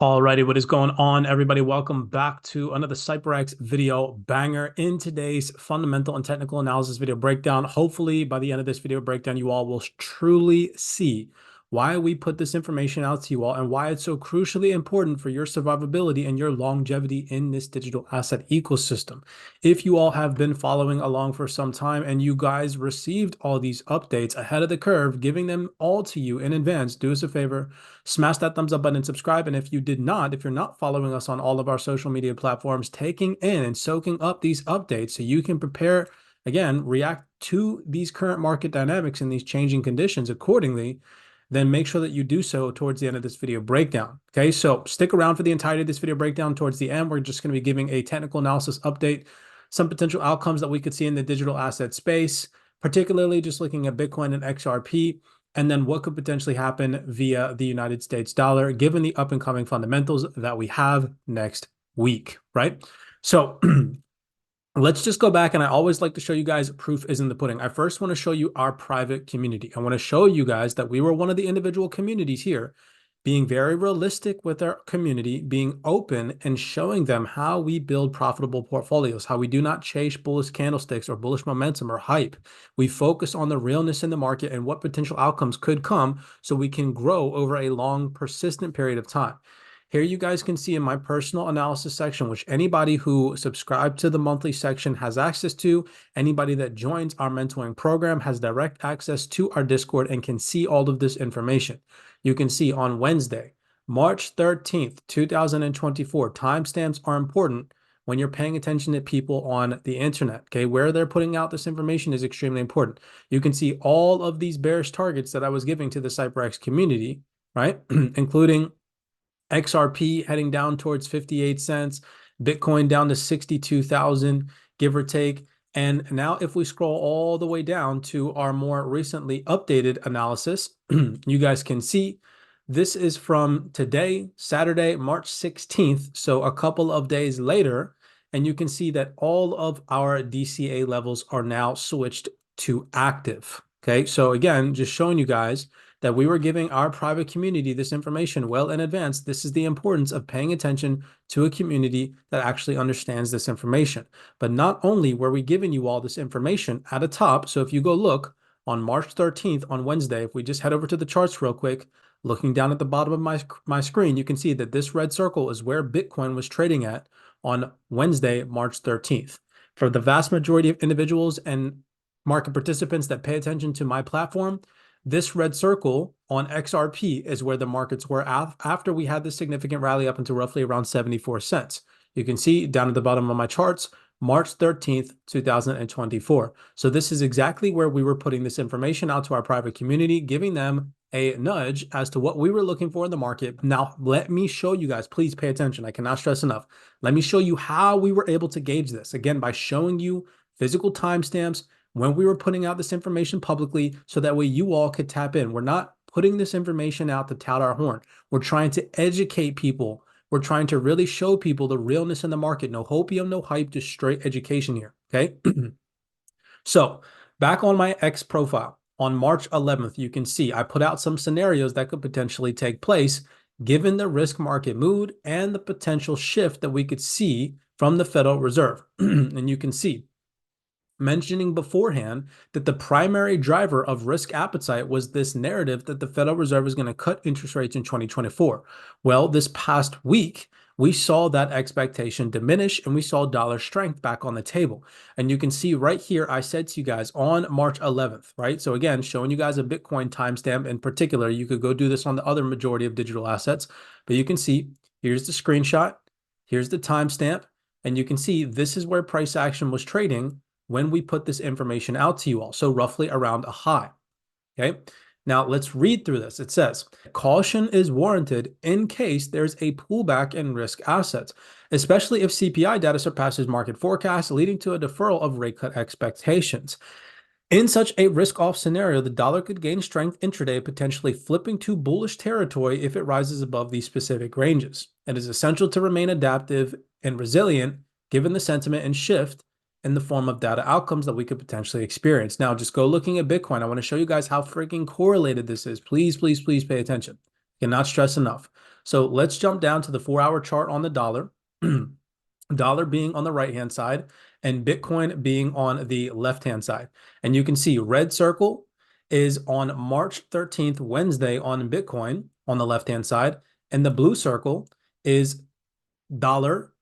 Alrighty, what is going on, everybody? Welcome back to another CYPRX video banger. In today's fundamental and technical analysis video breakdown, hopefully by the end of this video breakdown, you all will truly see why we put this information out to you all and why it's so crucially important for your survivability and your longevity in this digital asset ecosystem. If you all have been following along for some time and you guys received all these updates ahead of the curve, giving them all to you in advance, do us a favor, smash that thumbs up button and subscribe. And if you did not, if you're not following us on all of our social media platforms, taking in and soaking up these updates so you can prepare, again, react to these current market dynamics and these changing conditions accordingly, then make sure that you do so towards the end of this video breakdown. Okay, so stick around for the entirety of this video breakdown. Towards the end, we're just going to be giving a technical analysis update, some potential outcomes that we could see in the digital asset space, particularly just looking at Bitcoin and XRP, and then what could potentially happen via the United States dollar, given the up and coming fundamentals that we have next week, right? So let's just go back, and I always like to show you guys proof is in the pudding. I first want to show you our private community. I want to show you guys that we were one of the individual communities here, being very realistic with our community, being open and showing them how we build profitable portfolios, how we do not chase bullish candlesticks or bullish momentum or hype. We focus on the realness in the market and what potential outcomes could come so we can grow over a long, persistent period of time. Here you guys can see in my personal analysis section, which anybody who subscribed to the monthly section has access to. Anybody that joins our mentoring program has direct access to our Discord and can see all of this information. You can see on Wednesday, March 13th, 2024, timestamps are important when you're paying attention to people on the internet, okay? Where they're putting out this information is extremely important. You can see all of these bearish targets that I was giving to the CYPRX community, right? Including XRP heading down towards 58 cents, Bitcoin down to 62,000, give or take. And now if we scroll all the way down to our more recently updated analysis, you guys can see this is from today, Saturday, March 16th. So a couple of days later, and you can see that all of our DCA levels are now switched to active. Okay, so again, just showing you guys that we were giving our private community this information well in advance. This is the importance of paying attention to a community that actually understands this information. But not only were we giving you all this information at the top, so if you go look on March 13th on Wednesday, if we just head over to the charts real quick, looking down at the bottom of my screen, you can see that this red circle is where Bitcoin was trading at on Wednesday, March 13th. For the vast majority of individuals and market participants that pay attention to my platform, this red circle on XRP is where the markets were after we had this significant rally up into roughly around 74 cents. You can see down at the bottom of my charts, March 13th, 2024. So this is exactly where we were putting this information out to our private community, giving them a nudge as to what we were looking for in the market. Now, let me show you guys, please pay attention. I cannot stress enough. Let me show you how we were able to gauge this. Again, by showing you physical timestamps, when we were putting out this information publicly so that way you all could tap in. We're not putting this information out to tout our horn. We're trying to educate people. We're trying to really show people the realness in the market. No hopium, no hype, just straight education here, okay? So back on my X profile, on March 11th, you can see I put out some scenarios that could potentially take place given the risk market mood and the potential shift that we could see from the Federal Reserve. And you can see mentioning beforehand that the primary driver of risk appetite was this narrative that the Federal Reserve is going to cut interest rates in 2024. Well, this past week, we saw that expectation diminish and we saw dollar strength back on the table. And you can see right here, I said to you guys on March 11th, right? So again, showing you guys a Bitcoin timestamp in particular. You could go do this on the other majority of digital assets, but you can see here's the screenshot, here's the timestamp, and you can see this is where price action was trading when we put this information out to you all. So roughly around a high, okay? Now let's read through this. It says, caution is warranted in case there's a pullback in risk assets, especially if CPI data surpasses market forecasts, leading to a deferral of rate cut expectations. In such a risk-off scenario, the dollar could gain strength intraday, potentially flipping to bullish territory if it rises above these specific ranges. It is essential to remain adaptive and resilient given the sentiment and shift in the form of data outcomes that we could potentially experience. Now, just go looking at Bitcoin. I want to show you guys how freaking correlated this is. Please, please, please pay attention. Cannot stress enough. So let's jump down to the 4-hour chart on the dollar. Dollar being on the right-hand side and Bitcoin being on the left-hand side. And you can see red circle is on March 13th, Wednesday on Bitcoin on the left-hand side. And the blue circle is dollar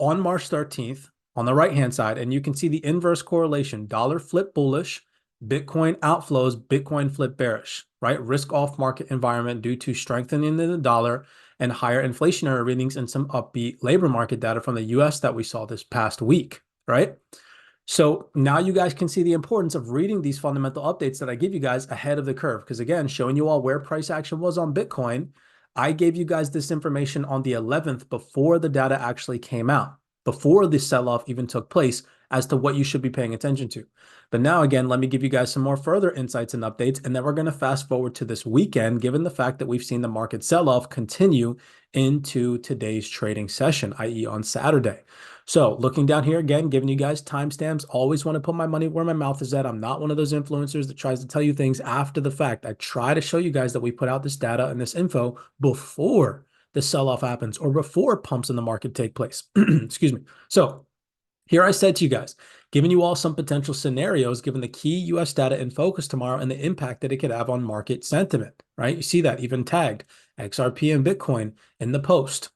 on March 13th on the right-hand side. And you can see the inverse correlation, dollar flip bullish, Bitcoin outflows, Bitcoin flip bearish, right? Risk off market environment due to strengthening the dollar and higher inflationary readings and some upbeat labor market data from the US that we saw this past week, right? So now you guys can see the importance of reading these fundamental updates that I give you guys ahead of the curve. Because again, showing you all where price action was on Bitcoin, I gave you guys this information on the 11th before the data actually came out, before the sell-off even took place as to what you should be paying attention to. But now again, let me give you guys some more further insights and updates, and then we're going to fast forward to this weekend, given the fact that we've seen the market sell-off continue into today's trading session, i.e. on Saturday. So looking down here again, giving you guys timestamps, always want to put my money where my mouth is at. I'm not one of those influencers that tries to tell you things after the fact. I try to show you guys that we put out this data and this info before the sell-off happens or before pumps in the market take place. Excuse me. So here I said to you guys, giving you all some potential scenarios given the key US data in focus tomorrow and the impact that it could have on market sentiment, right? You see that even tagged XRP and Bitcoin in the post,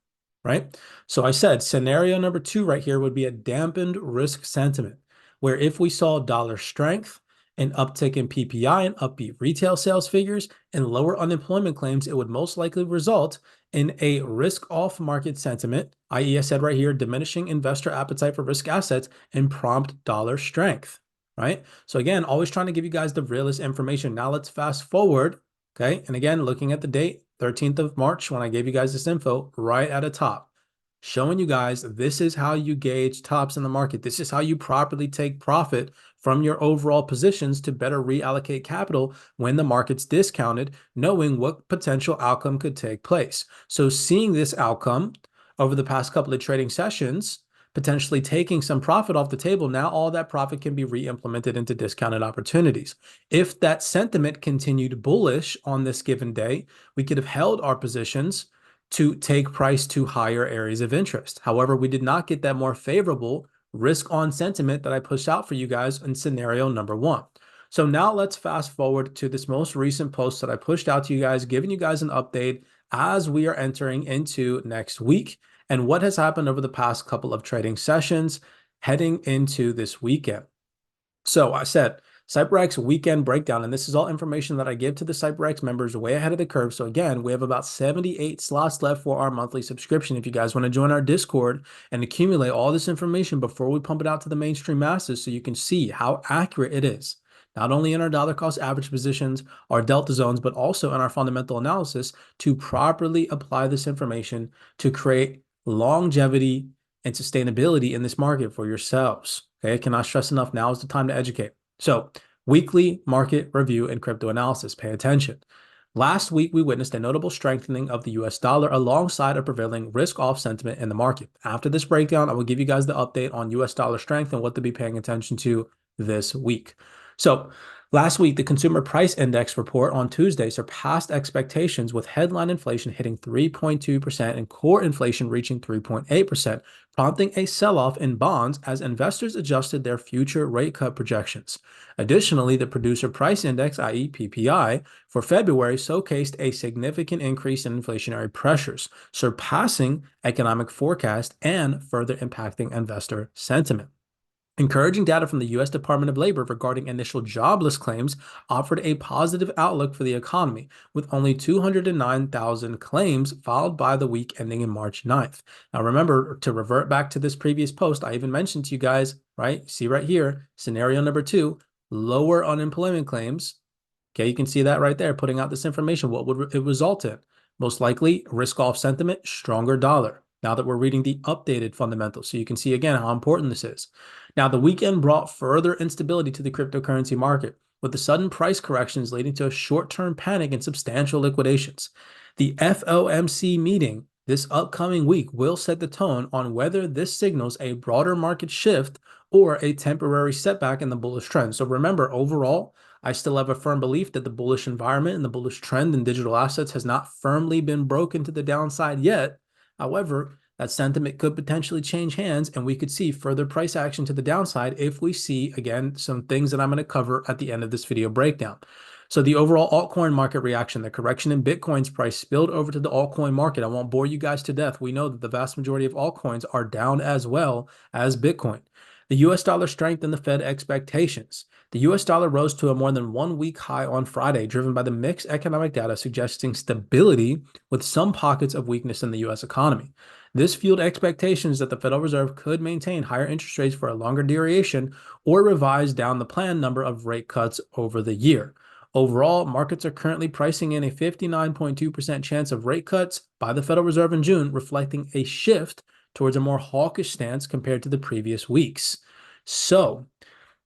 right? So I said scenario number 2 right here would be a dampened risk sentiment, where if we saw dollar strength, an uptick in PPI and upbeat retail sales figures, and lower unemployment claims, it would most likely result in a risk-off market sentiment, i.e. I said right here, diminishing investor appetite for risk assets and prompt dollar strength, right? So again, always trying to give you guys the realest information. Now let's fast forward, okay? And again, looking at the date, 13th of March, when I gave you guys this info, right at the top, showing you guys this is how you gauge tops in the market. This is how you properly take profit from your overall positions to better reallocate capital when the market's discounted, knowing what potential outcome could take place. So seeing this outcome over the past couple of trading sessions, potentially taking some profit off the table, now all that profit can be re-implemented into discounted opportunities. If that sentiment continued bullish on this given day, we could have held our positions to take price to higher areas of interest. However, we did not get that more favorable risk on sentiment that I pushed out for you guys in scenario number 1. So now let's fast forward to this most recent post that I pushed out to you guys, giving you guys an update as we are entering into next week and what has happened over the past couple of trading sessions heading into this weekend. So I said, CYPRX weekend breakdown, and this is all information that I give to the CYPRX members way ahead of the curve. So again, we have about 78 slots left for our monthly subscription. If you guys want to join our Discord and accumulate all this information before we pump it out to the mainstream masses so you can see how accurate it is, not only in our dollar cost average positions, our delta zones, but also in our fundamental analysis to properly apply this information to create longevity and sustainability in this market for yourselves. Okay, I cannot stress enough. Now is the time to educate. So weekly market review and crypto analysis, pay attention. Last week, we witnessed a notable strengthening of the US dollar alongside a prevailing risk-off sentiment in the market. After this breakdown, I will give you guys the update on US dollar strength and what to be paying attention to this week. So last week, the Consumer Price Index report on Tuesday surpassed expectations with headline inflation hitting 3.2% and core inflation reaching 3.8%, prompting a sell-off in bonds as investors adjusted their future rate cut projections. Additionally, the Producer Price Index, i.e. PPI, for February showcased a significant increase in inflationary pressures, surpassing economic forecast and further impacting investor sentiment. Encouraging data from the U.S. Department of Labor regarding initial jobless claims offered a positive outlook for the economy, with only 209,000 claims filed by the week ending in March 9th. Now, remember, to revert back to this previous post, I even mentioned to you guys, right? See right here, scenario number 2, lower unemployment claims. Okay, you can see that right there, putting out this information. What would it result in? Most likely, risk-off sentiment, stronger dollar. Now that we're reading the updated fundamentals, so you can see again how important this is. Now, the weekend brought further instability to the cryptocurrency market, with the sudden price corrections leading to a short-term panic and substantial liquidations. The FOMC meeting this upcoming week will set the tone on whether this signals a broader market shift or a temporary setback in the bullish trend. So remember, overall, I still have a firm belief that the bullish environment and the bullish trend in digital assets has not firmly been broken to the downside yet. However, that sentiment could potentially change hands, and we could see further price action to the downside if we see, again, some things that I'm going to cover at the end of this video breakdown. So the overall altcoin market reaction, the correction in Bitcoin's price spilled over to the altcoin market. I won't bore you guys to death. We know that the vast majority of altcoins are down as well as Bitcoin. The US dollar strengthened the Fed expectations. The US dollar rose to a more than 1 week high on Friday, driven by the mixed economic data suggesting stability with some pockets of weakness in the US economy. This fueled expectations that the Federal Reserve could maintain higher interest rates for a longer duration or revise down the planned number of rate cuts over the year. Overall, markets are currently pricing in a 59.2% chance of rate cuts by the Federal Reserve in June, reflecting a shift towards a more hawkish stance compared to the previous weeks. So,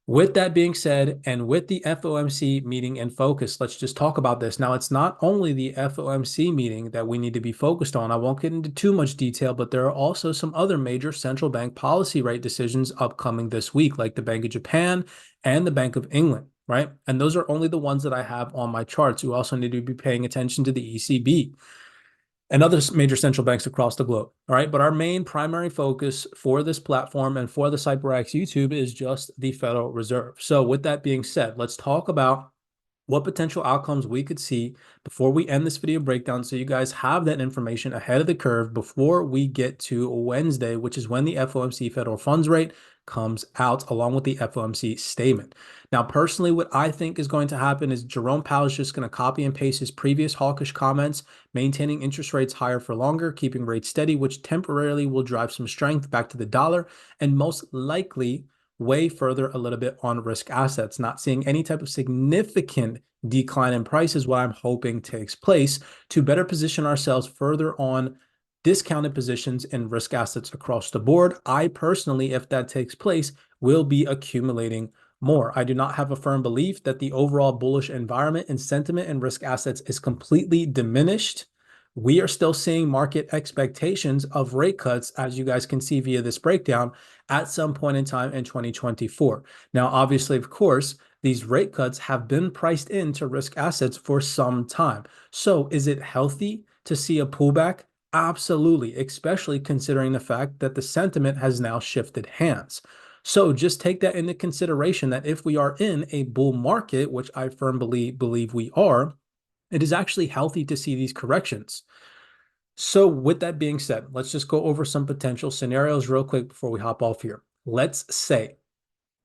with that being said, and with the FOMC meeting in focus, let's just talk about this. Now, it's not only the FOMC meeting that we need to be focused on. I won't get into too much detail, but there are also some other major central bank policy rate decisions upcoming this week, like the Bank of Japan and the Bank of England, right? And those are only the ones that I have on my charts. You also need to be paying attention to the ECB and other major central banks across the globe. All right. But our main primary focus for this platform and for the CYPRX YouTube is just the Federal Reserve. So with that being said, let's talk about what potential outcomes we could see before we end this video breakdown, so you guys have that information ahead of the curve before we get to Wednesday, which is when the FOMC federal funds rate comes out along with the FOMC statement. Now, personally, what I think is going to happen is Jerome Powell is just going to copy and paste his previous hawkish comments, maintaining interest rates higher for longer, keeping rates steady, which temporarily will drive some strength back to the dollar and most likely way further a little bit on risk assets. Not seeing any type of significant decline in price is what I'm hoping takes place to better position ourselves further on discounted positions in risk assets across the board. I personally, if that takes place, will be accumulating more. I do not have a firm belief that the overall bullish environment and sentiment in risk assets is completely diminished. We are still seeing market expectations of rate cuts, as you guys can see via this breakdown, at some point in time in 2024. Now, obviously, of course, these rate cuts have been priced into risk assets for some time. So is it healthy to see a pullback? Absolutely, especially considering the fact that the sentiment has now shifted hands. So just take that into consideration that if we are in a bull market, which I firmly believe we are, it is actually healthy to see these corrections. So with that being said, let's just go over some potential scenarios real quick before we hop off here. Let's say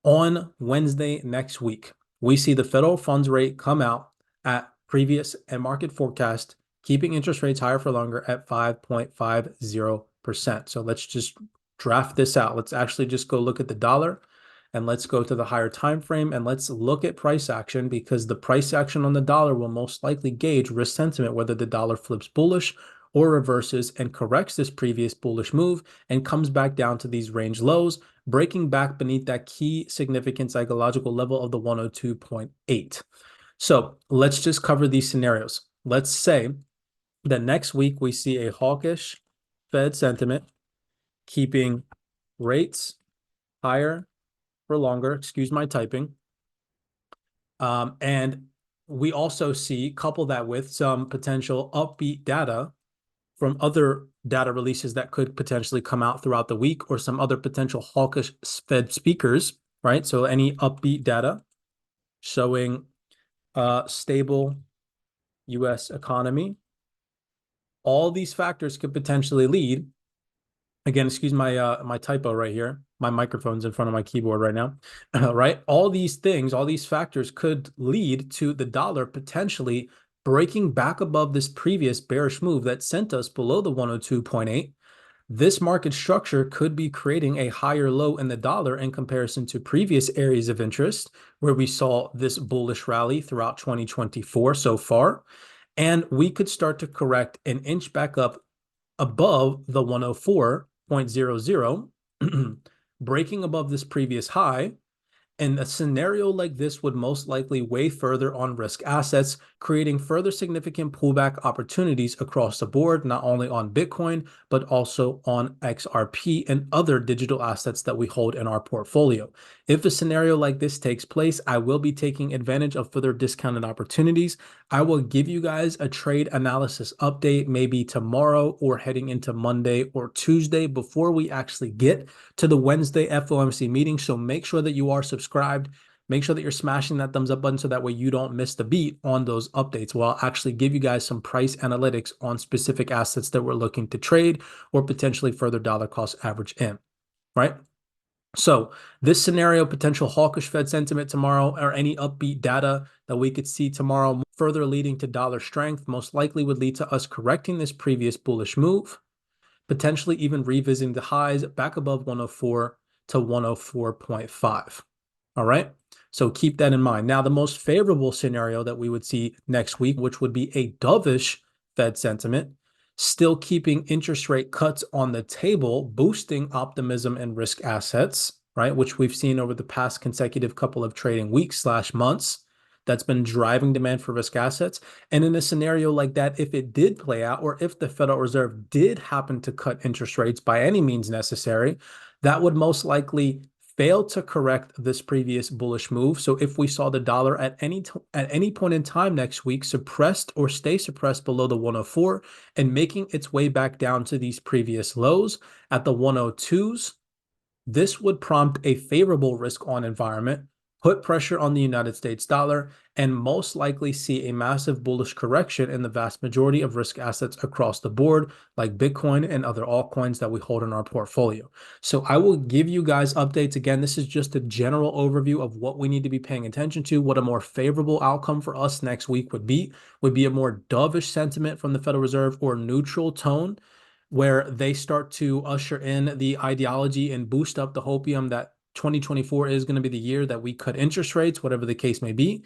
on Wednesday next week, we see the federal funds rate come out at previous and market forecast, keeping interest rates higher for longer at 5.50%. So let's just draft this out. Let's actually just go look at the dollar and let's go to the higher time frame and let's look at price action, because the price action on the dollar will most likely gauge risk sentiment, whether the dollar flips bullish or reverses and corrects this previous bullish move and comes back down to these range lows, breaking back beneath that key significant psychological level of the 102.8. So let's just cover these scenarios. Let's say that next week we see a hawkish Fed sentiment keeping rates higher for longer, excuse my typing. And we also see, couple that with some potential upbeat data from other data releases that could potentially come out throughout the week, or some other potential hawkish Fed speakers, right? So any upbeat data showing stable US economy, all these factors could potentially lead. Again, excuse my my typo right here. My microphone's in front of my keyboard right now, right? All these things, all these factors could lead to the dollar potentially breaking back above this previous bearish move that sent us below the 102.8. This market structure could be creating a higher low in the dollar in comparison to previous areas of interest where we saw this bullish rally throughout 2024 so far. And we could start to correct and inch back up above the 104.00, breaking above this previous high And a scenario like this would most likely weigh further on risk assets, creating further significant pullback opportunities across the board, not only on Bitcoin, but also on XRP and other digital assets that we hold in our portfolio. If a scenario like this takes place, I will be taking advantage of further discounted opportunities. I will give you guys a trade analysis update maybe tomorrow or heading into Monday or Tuesday before we actually get to the Wednesday FOMC meeting. So make sure that you are subscribed. Make sure that you're smashing that thumbs up button so that way you don't miss the beat on those updates. Well, I'll actually give you guys some price analytics on specific assets that we're looking to trade or potentially further dollar cost average in, right? So this scenario, potential hawkish Fed sentiment tomorrow, or any upbeat data that we could see tomorrow, further leading to dollar strength, most likely would lead to us correcting this previous bullish move, potentially even revisiting the highs back above 104 to 104.5. All right. So keep that in mind. Now, the most favorable scenario that we would see next week, which would be a dovish Fed sentiment, still keeping interest rate cuts on the table, boosting optimism and risk assets, right? Which we've seen over the past consecutive couple of trading weeks / months. That's been driving demand for risk assets. And in a scenario like that, if it did play out, or if the Federal Reserve did happen to cut interest rates by any means necessary, that would most likely fail to correct this previous bullish move. So if we saw the dollar at any point in time next week suppressed or stay suppressed below the 104 and making its way back down to these previous lows at the 102s, this would prompt a favorable risk on environment, put pressure on the United States dollar, and most likely see a massive bullish correction in the vast majority of risk assets across the board, like Bitcoin and other altcoins that we hold in our portfolio. So I will give you guys updates. Again, this is just a general overview of what we need to be paying attention to. What a more favorable outcome for us next week would be a more dovish sentiment from the Federal Reserve or neutral tone, where they start to usher in the ideology and boost up the hopium that 2024 is going to be the year that we cut interest rates, whatever the case may be.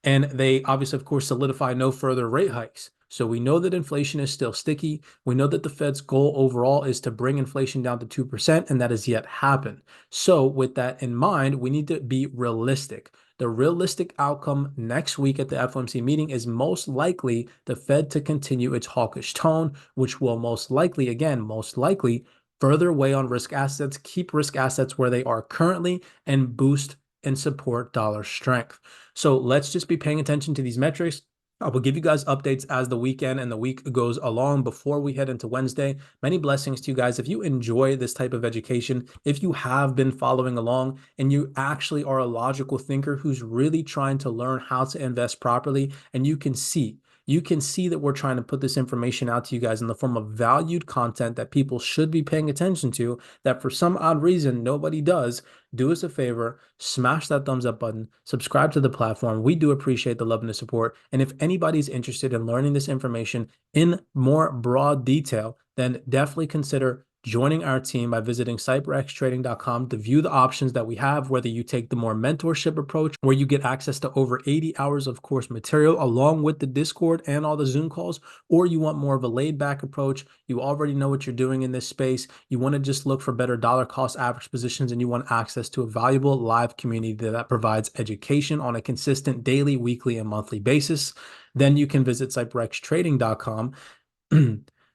And they obviously, of course, solidify no further rate hikes. So we know that inflation is still sticky. We know that the Fed's goal overall is to bring inflation down to 2%, and that has yet happened. So with that in mind, we need to be realistic. The realistic outcome next week at the FOMC meeting is most likely the Fed to continue its hawkish tone, which will most likely, again, most likely further weigh on risk assets, keep risk assets where they are currently, and boost and support dollar strength. So let's just be paying attention to these metrics. I will give you guys updates as the weekend and the week goes along before we head into Wednesday. Many blessings to you guys. If you enjoy this type of education, if you have been following along and you actually are a logical thinker who's really trying to learn how to invest properly, and you can see that we're trying to put this information out to you guys in the form of valued content that people should be paying attention to, that for some odd reason nobody does, do us a favor, smash that thumbs up button, subscribe to the platform. We do appreciate the love and the support. And if anybody's interested in learning this information in more broad detail, then definitely consider joining our team by visiting CYPRXtrading.com to view the options that we have, whether you take the more mentorship approach, where you get access to over 80 hours of course material along with the Discord and all the Zoom calls, or you want more of a laid back approach. You already know what you're doing in this space. You want to just look for better dollar cost average positions, and you want access to a valuable live community that provides education on a consistent daily, weekly, and monthly basis. Then you can visit CYPRXtrading.com.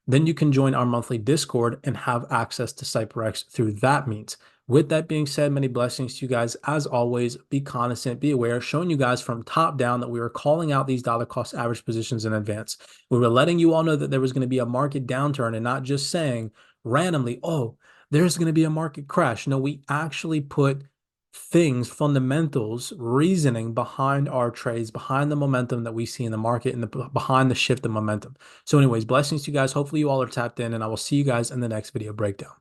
Then you can join our monthly Discord and have access to CYPRX through that means. With that being said, many blessings to you guys. As always, be cognizant, be aware, showing you guys from top down that we were calling out these dollar cost average positions in advance. We were letting you all know that there was going to be a market downturn and not just saying randomly, oh, there's going to be a market crash. No, we actually put things, fundamentals, reasoning behind our trades, behind the momentum that we see in the market and behind the shift of momentum. So anyways, blessings to you guys. Hopefully you all are tapped in, and I will see you guys in the next video breakdown.